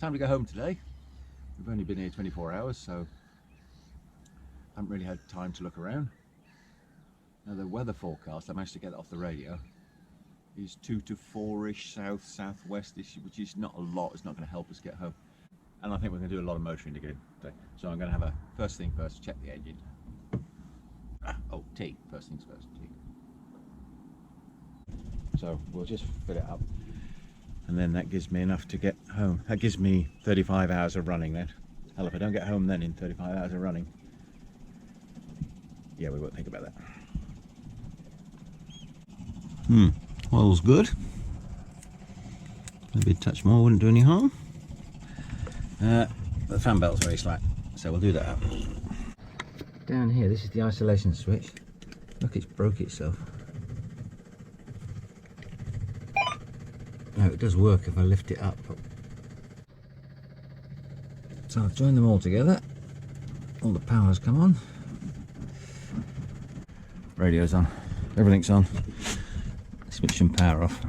time to go home today. We've only been here 24 hours, so I haven't really had time to look around. Now the weather forecast, I managed to get it off the radio, is 2 to 4-ish south-southwest-ish, which is not a lot. It's not going to help us get home. And I think we're going to do a lot of motoring again today. So I'm going to have a first thing first, check the engine. Tea. First things first, tea. So we'll just fill it up. And then that gives me enough to get home. That gives me 35 hours of running then. Hell, if I don't get home then in 35 hours of running, yeah, we won't think about that. Oil's good. Maybe a touch more wouldn't do any harm. The fan belt's very slack, so we'll do that up. Down here, this is the isolation switch. Look, it's broke itself. No, it does work if I lift it up. So I've joined them all together. All the power's come on. Radio's on. Everything's on. Switch some power off.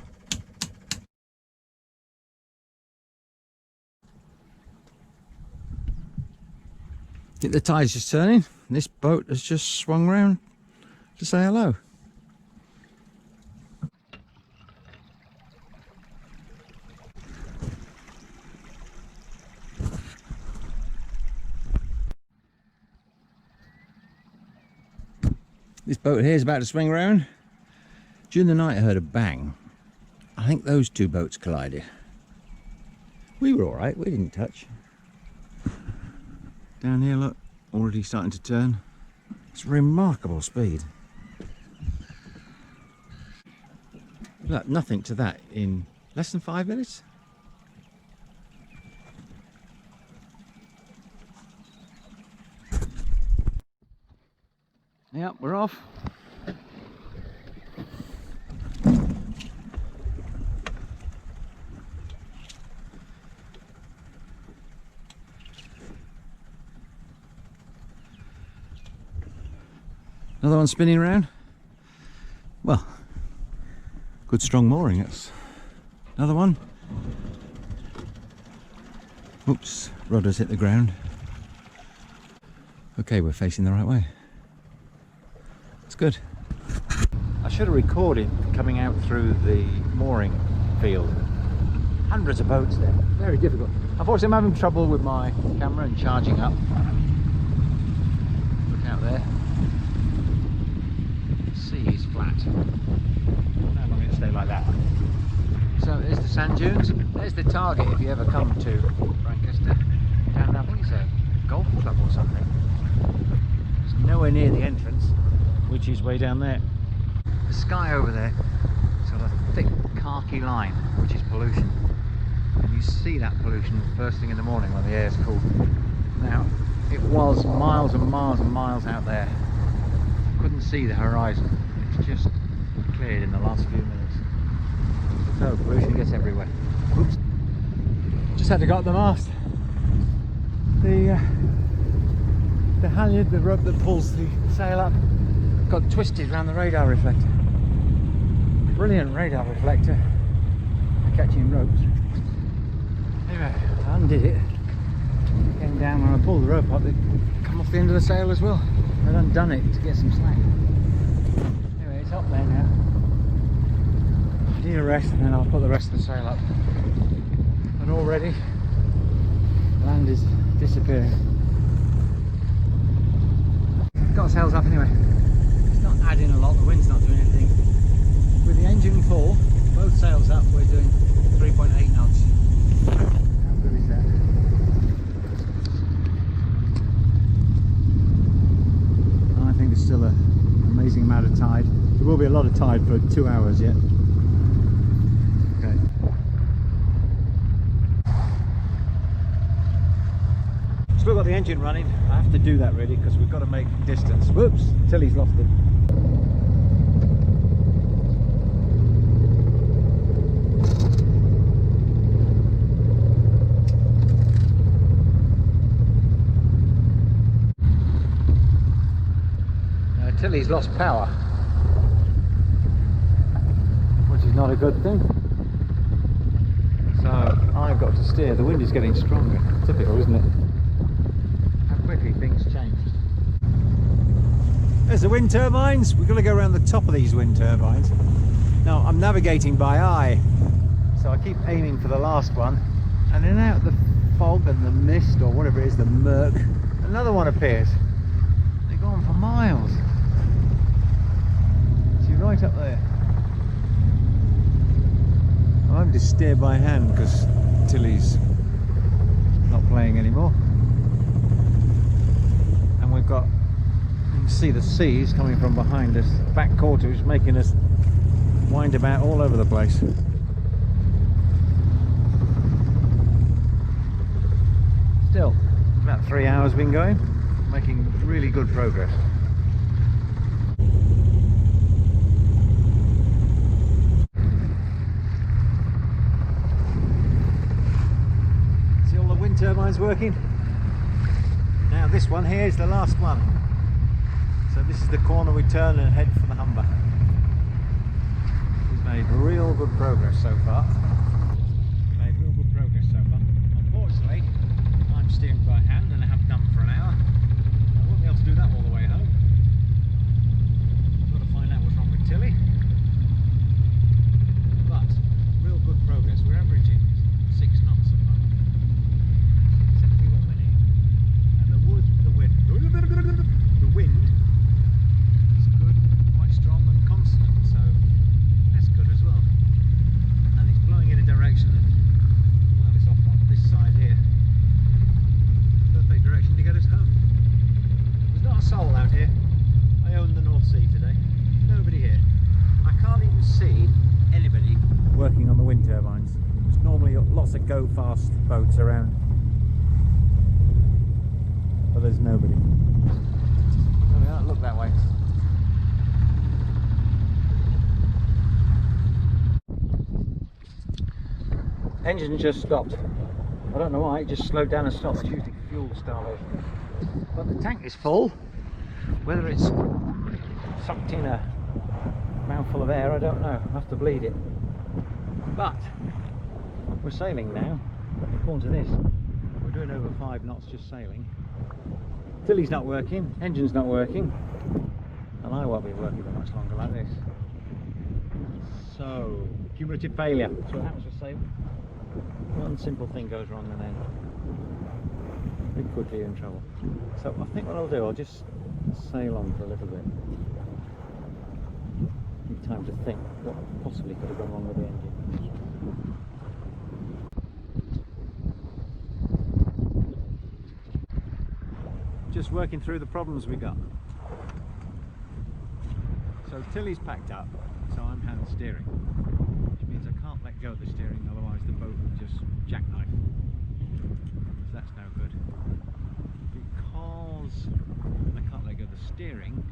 I think the tide's just turning. This boat has just swung round to say hello. This boat here is about to swing round. During the night I heard a bang. I think those two boats collided. We were alright, we didn't touch. Down here, look, already starting to turn. It's remarkable speed. Look, nothing to that in less than 5 minutes. Yep, we're off. Another one spinning around. Well, good strong mooring. That's another one. Oops, rudder's hit the ground. Okay, we're facing the right way. It's good. I should have recorded coming out through the mooring field. Hundreds of boats there. Very difficult. Unfortunately, I'm having trouble with my camera and charging up. Look out there. Sea is flat. How long it'll stay like that? So there's the sand dunes. There's the target if you ever come to Brancaster. Down there, I think it's a golf club or something. It's nowhere near the entrance, which is way down there. The sky over there, sort of thick khaki line, which is pollution. And you see that pollution first thing in the morning when the air's cool. Now, it was miles and miles and miles out there. Couldn't see the horizon. It's just cleared in the last few minutes. So pollution gets everywhere. Oops. Just had to go up the mast. The halyard, the rope that pulls the sail up, got twisted around the radar reflector. Brilliant radar reflector for catching ropes. Anyway, I undid it. Came down when I pulled the rope up, it come off the end of the sail as well. I'd undone it to get some slack. Anyway, it's up there now. I need a rest and then I'll put the rest of the sail up. And already, land is disappearing. Got sails up anyway. It's not adding a lot, the wind's not doing anything. With the engine full, both sails up, we're doing 3.8 knots. How good is that? I think there's still an amazing amount of tide. There will be a lot of tide for 2 hours yet. Okay. Still got the engine running. I have to do that really because we've got to make distance. Whoops, Tilly's lost it. Tilly's lost power, which is not a good thing. So I've got to steer. The wind is getting stronger. Typical, isn't it? How quickly things changed. There's the wind turbines. We've got to go around the top of these wind turbines. Now I'm navigating by eye, so I keep aiming for the last one, and then out the fog and the mist, or whatever it is, the murk, another one appears. They go on for miles. See, right up there. I'm having to steer by hand because Tilly's not playing anymore. And we've got, you can see the seas coming from behind us. The back quarter is making us wind about all over the place. Still, about 3 hours been going, making really good progress. See all the wind turbines working? Now this one here is the last one. So this is the corner we turn and head for the Humber. We've made real good progress so far. Unfortunately, I'm steering by hand and I have done for an hour. I won't be able to do that all the way home. I've got to find out what's wrong with Tilly. But real good progress. We're averaging 6 knots at the moment. Exactly what we need. And the wind is good, quite strong and constant, so that's good as well. And it's blowing in a direction that, well, it's off on this side here. Perfect direction to get us home. There's not a soul out here. I own the North Sea today. Nobody here. I can't even see anybody working on the wind turbines. There's normally lots of go fast boats around, but there's nobody. Look that way. Engine just stopped. I don't know why, it just slowed down and stopped. It's usually fuel starvation. But the tank is full. Whether it's sucked in a mouthful of air, I don't know. I'll have to bleed it. But we're sailing now. According to this, we're doing over 5 knots just sailing. Tilly's not working, engine's not working, and I won't be working for much longer like this. So, cumulative failure. That's what happens with sailing. One simple thing goes wrong and then pretty quickly you're in trouble. So I think what I'll do, I'll just sail on for a little bit. Need time to think what possibly could have gone wrong with the engine. Just working through the problems we got. So Tilly's packed up, so I'm hand steering, which means I can't let go of the steering, otherwise the boat will just jackknife. So that's no good. Because I can't let go of the steering,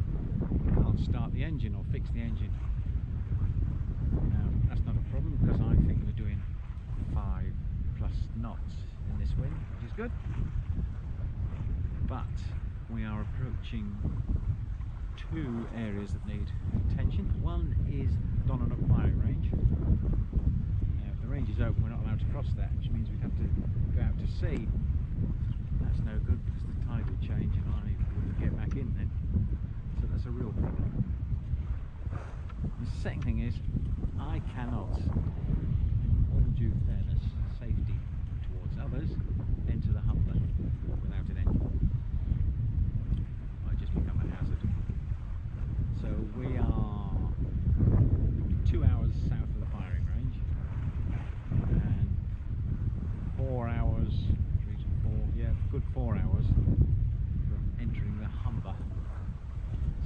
I can't start the engine or fix the engine. Now that's not a problem because I think we're doing 5+ knots in this wind, which is good. But we are approaching 2 areas that need attention. One is Donanook firing range. Now if the range is open, we're not allowed to cross that, which means we'd have to go out to sea. That's no good because the tide would change and I wouldn't get back in then. So that's a real problem. The second thing is, I cannot, in all due fairness, safety towards others, enter the Humber without an engine. Might just become a hazard. So we are 2 hours south of the firing range and 4 hours, 3 to 4, yeah, good 4 hours from entering the Humber.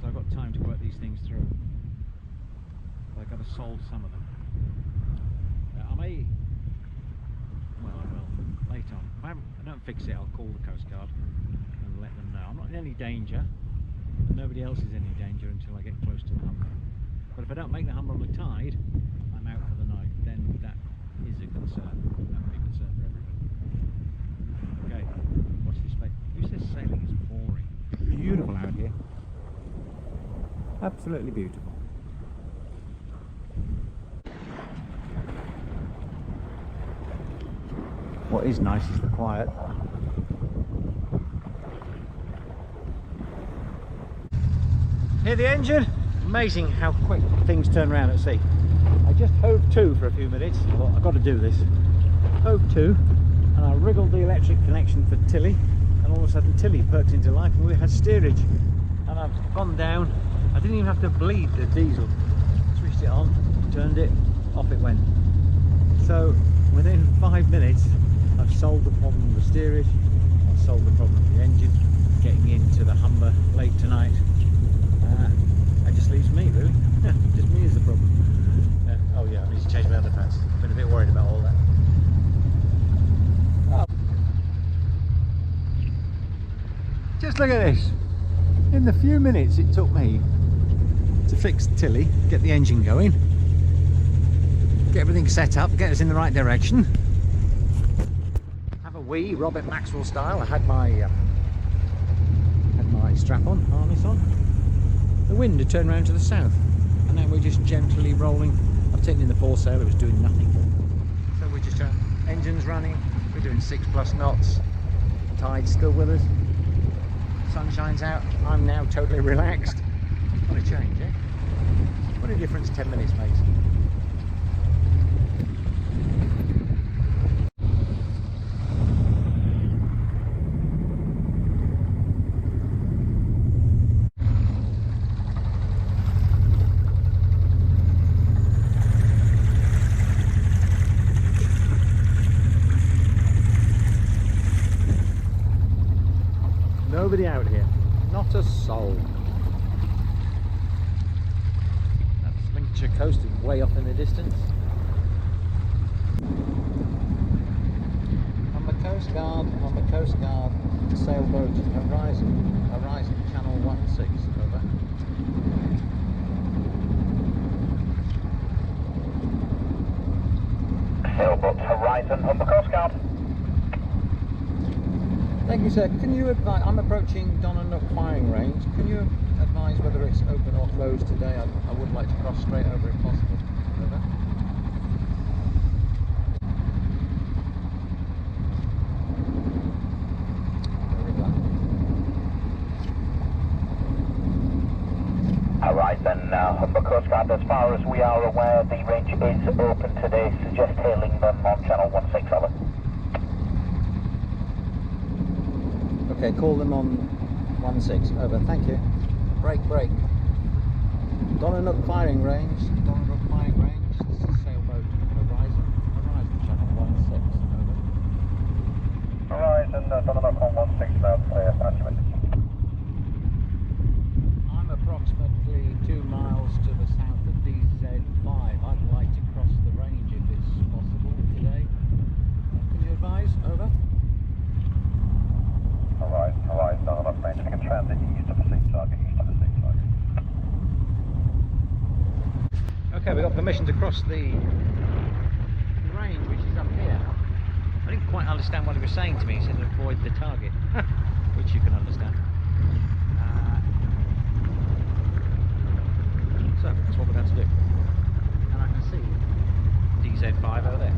So I've got time to work these things through. But I've got to solve some of them. I may, well I will, later on. If I don't fix it, I'll call the Coast Guard and let them know. I'm not in any danger, and nobody else is in any danger until I get close to the Humber. But if I don't make the Humber on the tide, I'm out for the night. Then that is a concern. That would be a concern for everybody. Okay, watch this space. Who says sailing is boring? Beautiful out here. Absolutely beautiful. What is nice is the quiet. Hear the engine? Amazing how quick things turn around at sea. I just hove to for a few minutes. I thought, I've got to do this. Hove to, and I wriggled the electric connection for Tilly, and all of a sudden Tilly perked into life and we had steerage. And I've gone down. I didn't even have to bleed the diesel. Switched it on, turned it, off it went. So within 5 minutes I've solved the problem of the steerage, I've solved the problem of the engine, getting into the Humber late tonight. It just leaves me, really. Just me is the problem. Oh yeah, I need to change my underpants. I've been a bit worried about all that. Oh. Just look at this. In the few minutes it took me to fix Tilly, get the engine going, get everything set up, get us in the right direction, have a wee Robert Maxwell style. I had my strap on, harness on. The wind had turned around to the south, and now we're just gently rolling. I've taken in the foresail, it was doing nothing. So we're just engines running, we're doing 6+ knots, tide's still with us, sun shines out, I'm now totally relaxed. What a change, eh? What a difference 10 minutes makes. Nobody out here, not a soul. That's Lincolnshire coast is way off in the distance. On the coast guard, sailboat Horizon, channel 16, over. Sailboat Horizon on the coast guard. Thank you, sir. Can you advise, I'm approaching Donanook firing range, can you advise whether it's open or closed today? I would like to cross straight over if possible. Over. Horizon Humber coast guard, as far as we are aware the range is open today, suggest hailing them on channel 16, over. Okay, call them on 16, over, thank you. Break. Donanook firing range, this is sailboat Horizon, channel 16, over. Horizon, Donanook on 16, clear, answer. I'm approximately 2 miles to the south of DZ5. I'd like to cross the range if it's possible today. Can you advise, over? Horizon, Donanook range, we can transit east of the sea target, Okay, we got permission to cross the range, which is up here. I didn't quite understand what he was saying to me. He said avoid the target, which you can understand. So that's what we're going to do. And I can see DZ5 over there.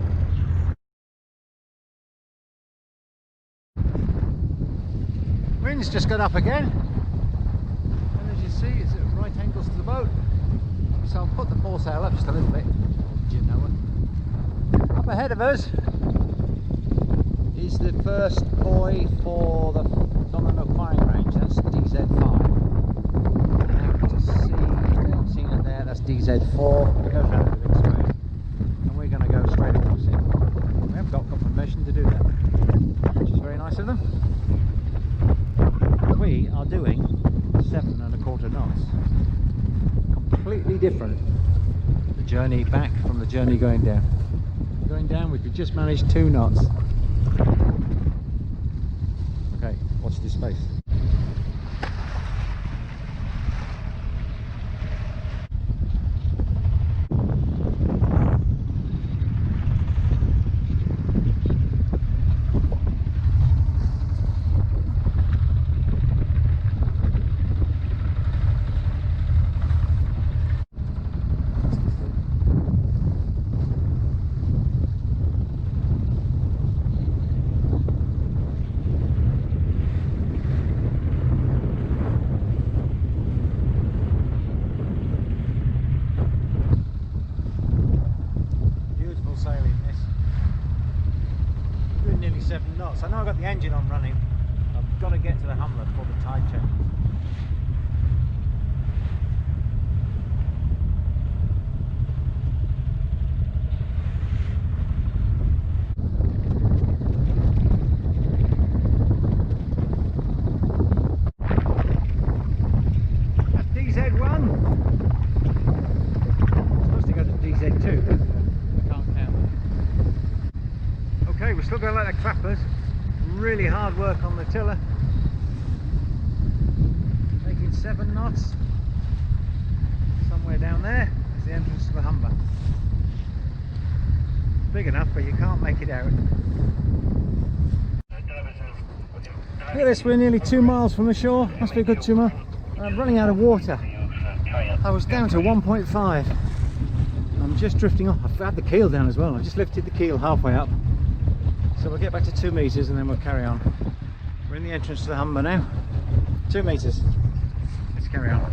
Wind's just got up again, and as you see it's at right angles to the boat, so I'll put the foresail up just a little bit. Did you know it? Up ahead of us is the first buoy for the Donanook firing range. That's DZ5. Out to sea, seen it there, that's DZ4. It goes around the big square, and we're going to go straight across it. We have got permission to do that, which is very nice of them. We are doing 7 1/4 knots. Completely different. The journey back from the journey going down. Going down, we could just manage 2 knots. Okay, watch this space. this. Doing nearly 7 knots. I know I've got the engine on running. I've got to get to the Humber before the tide changes. That's DZ1. Supposed to go to DZ2, but I can't count. Okay, we're still going like the clappers. Really hard work on the tiller. Making 7 knots. Somewhere down there is the entrance to the Humber. Big enough, but you can't make it out. Look at this, we're nearly 2 miles from the shore. Must be a good 2 miles. I'm running out of water. I was down to 1.5. I'm just drifting off. I've had the keel down as well. I just lifted the keel halfway up. So we'll get back to 2 meters and then we'll carry on. We're in the entrance to the Humber now. 2 meters. Let's carry on.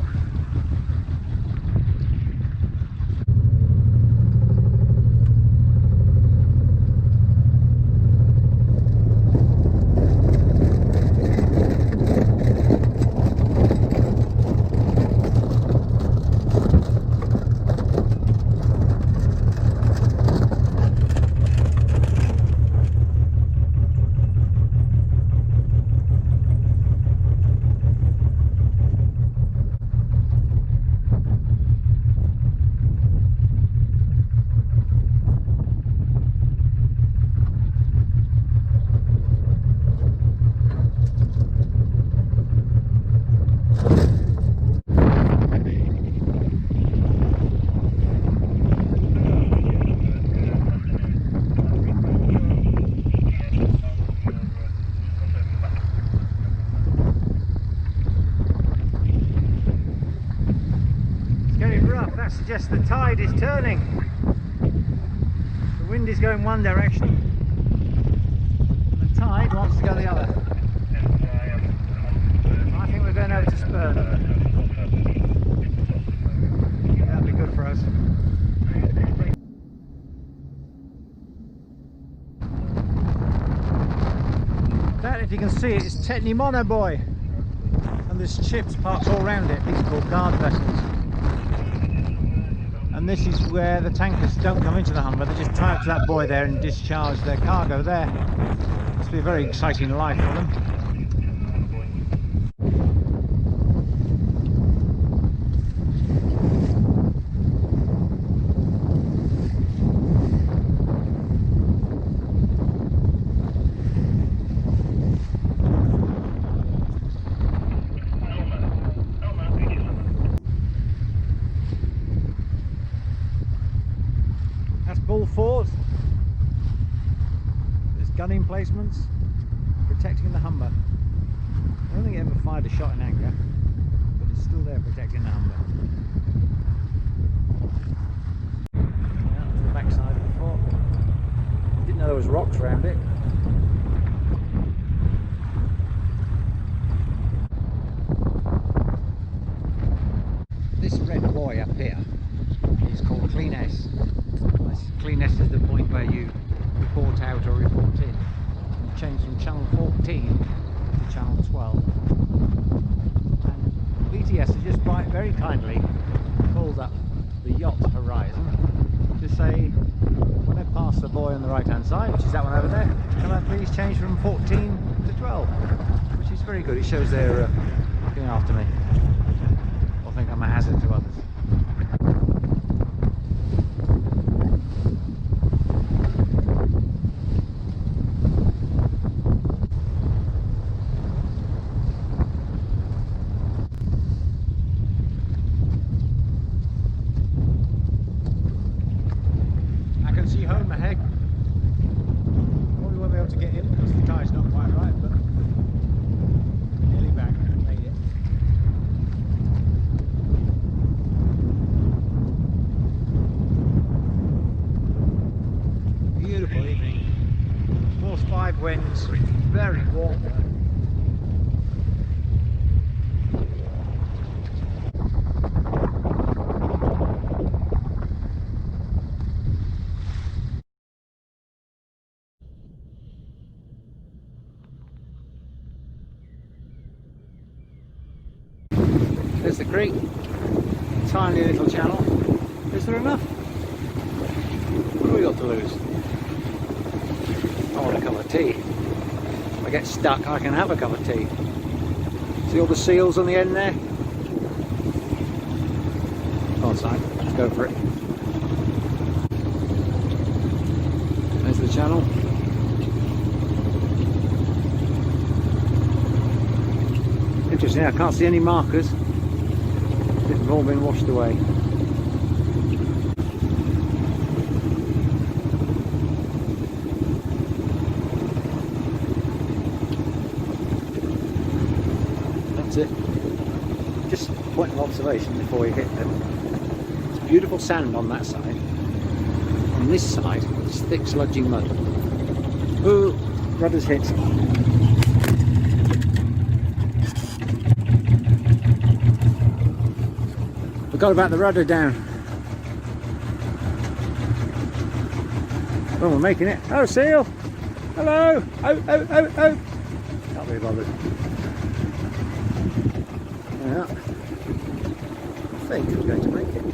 That suggests the tide is turning. The wind is going one direction and the tide wants to go the other. I think we're going over to Spurn. That'll be good for us. That, if you can see it, is Tetney Monobuoy, and there's ships parked all around it. These are called guard vessels. And this is where the tankers don't come into the Humber, they just tie up to that buoy there and discharge their cargo there. Must be a very exciting life for them. Bull fort. There's gun emplacements protecting the Humber. I don't think it ever fired a shot in anger, but it's still there protecting the Humber. Yeah, that's the back side of the fort. Didn't know there was rocks around it. This red buoy up here is called Clean S. Clean S is the point where you report out or report in. You change from channel 14 to channel 12. And BTS has just very kindly called up the yacht horizon to say, when they pass the buoy on the right hand side, which is that one over there, can I please change from 14 to 12? Which is very good. It shows they're looking after me. Or think I'm a hazard to others. See home ahead. Probably won't be able to get in because the tide's not quite right, but nearly back. Made it. Beautiful evening. Force 5 winds. Very warm. the creek. Tiny little channel. Is there enough? What have we got to lose? I want a cup of tea. If I get stuck, I can have a cup of tea. See all the seals on the end there? Go on, side. Let's go for it. There's the channel. Interesting, I can't see any markers. They've all been washed away. That's it. Just a point of observation before you hit them. It's beautiful sand on that side. On this side, it's thick sludgy mud. Ooh, rudder's hit. Forgot about the rudder down. Oh, we're making it. Oh, seal! Hello! Oh, oh, oh, oh! Can't be bothered. Yeah. I think we're going to make it.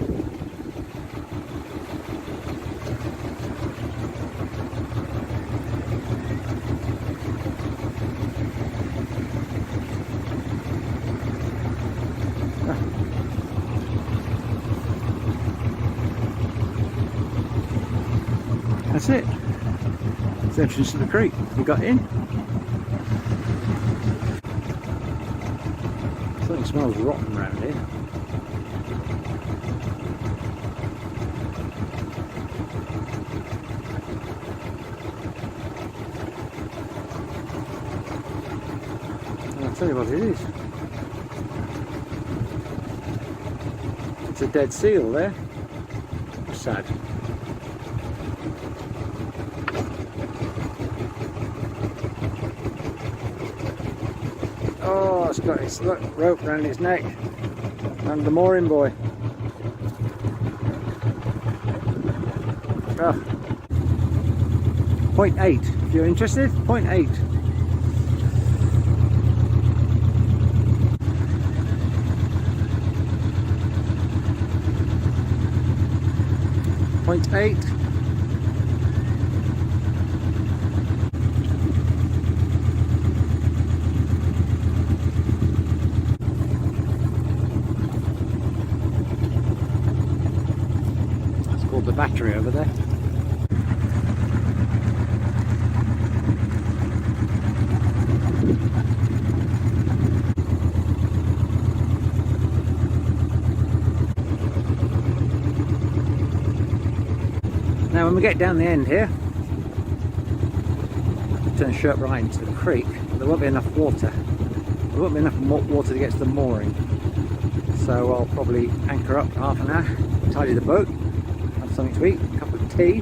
That's it. It's the entrance to the creek. We got in. Something smells rotten around here. I'll tell you what it is. It's a dead seal there. Sad. Oh, it's got its rope around its neck. And the mooring buoy. Oh. 0.8, if you're interested, 0.8. That's called the battery over there. Now when we get down the end here, turn sharp right into the creek, there won't be enough water. There won't be enough water to get to the mooring. So I'll probably anchor up for half an hour, tidy the boat, have something to eat, a cup of tea,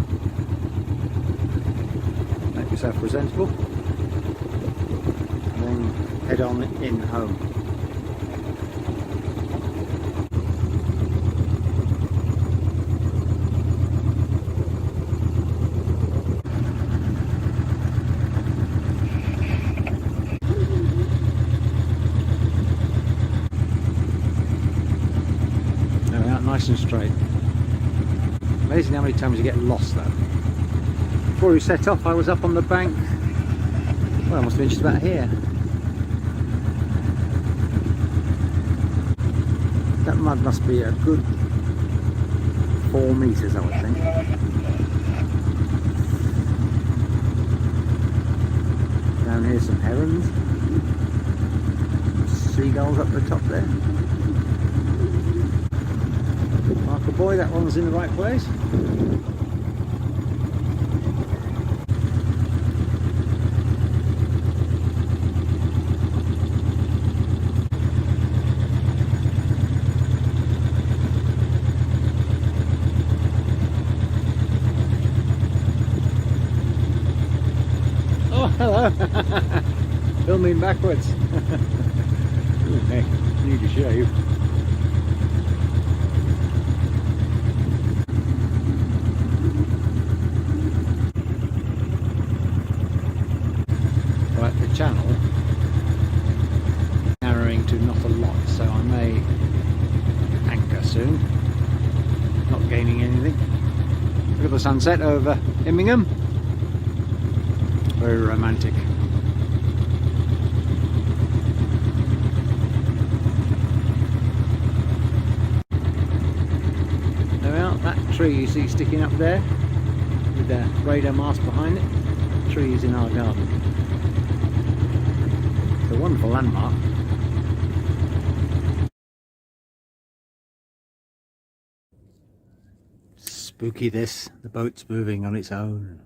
make yourself presentable, and then head on in home. Nice and straight. Amazing how many times you get lost though. Before we set off I was up on the bank, well I must have been just about here. That mud must be a good 4 metres I would think. Down here some herons, seagulls up the top there. Marker boy, that one's in the right place. Oh, hello! Filming backwards. Ooh, hey, need to shave. Channel narrowing to not a lot, so I may the sunset over Immingham. Very romantic. There we are, that tree you see sticking up there with the radar mast behind it. That tree is in our garden. It's a wonderful landmark. Spooky this, the boat's moving on its own.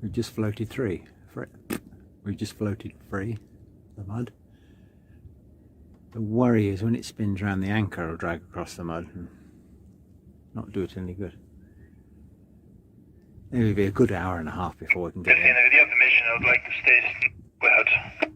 We've just floated free. We've just floated free the mud. The worry is when it spins around the anchor it'll drag across the mud and not do it any good. It'll be a good hour and a half before we can get in. With your permission, I would like to stay out.